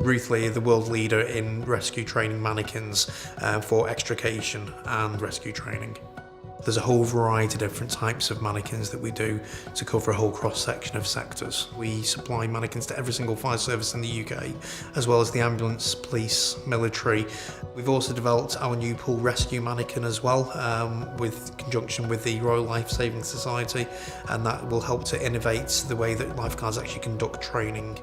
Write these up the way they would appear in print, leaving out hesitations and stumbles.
Ruth Lee, the world leader in rescue training mannequins for extrication and rescue training. There's a whole variety of different types of mannequins that we do to cover a whole cross-section of sectors. We supply mannequins to every single fire service in the UK, as well as the ambulance, police, military. We've also developed our new pool rescue mannequin as well, with conjunction with the Royal Life Saving Society, and that will help to innovate the way that lifeguards actually conduct training.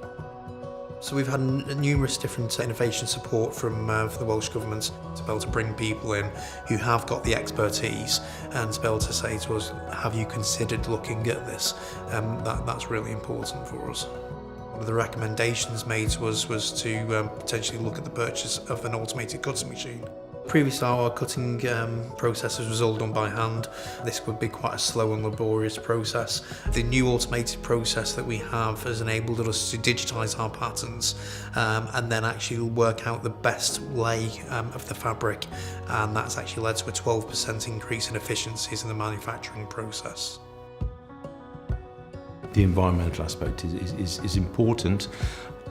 So we've had numerous different innovation support from the Welsh Government to be able to bring people in who have got the expertise and to be able to say to us, have you considered looking at this? That's really important for us. One of the recommendations made to us was to potentially look at the purchase of an automated cutting machine. Previously, our cutting processes was all done by hand. This would be quite a slow and laborious process. The new automated process that we have has enabled us to digitise our patterns and then actually work out the best lay of the fabric, and that's actually led to a 12% increase in efficiencies in the manufacturing process. The environmental aspect is important,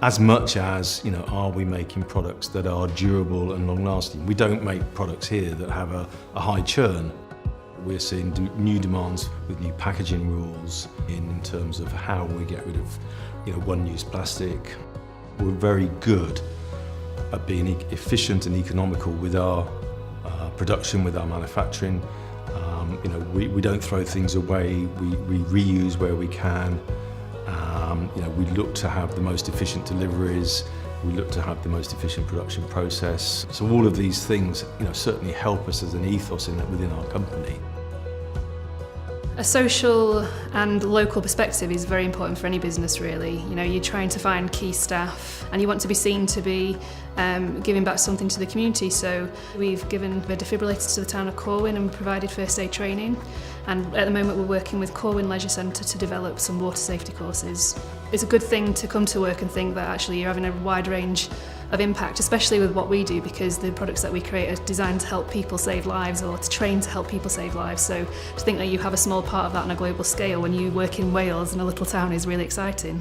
as much as, are we making products that are durable and long-lasting? We don't make products here that have a high churn. We're seeing new demands with new packaging rules in terms of how we get rid of, one-use plastic. We're very good at being efficient and economical with our production, with our manufacturing. We don't throw things away. We reuse where we can. We look to have the most efficient deliveries, we look to have the most efficient production process. So all of these things, certainly help us as an ethos within our company. A social and local perspective is very important for any business, really. You're trying to find key staff and you want to be seen to be giving back something to the community. So we've given the defibrillators to the town of Corwin and provided first aid training. And at the moment we're working with Corwin Leisure Centre to develop some water safety courses. It's a good thing to come to work and think that actually you're having a wide range of impact, especially with what we do, because the products that we create are designed to help people save lives or to train to help people save lives. So to think that you have a small part of that on a global scale when you work in Wales in a little town is really exciting.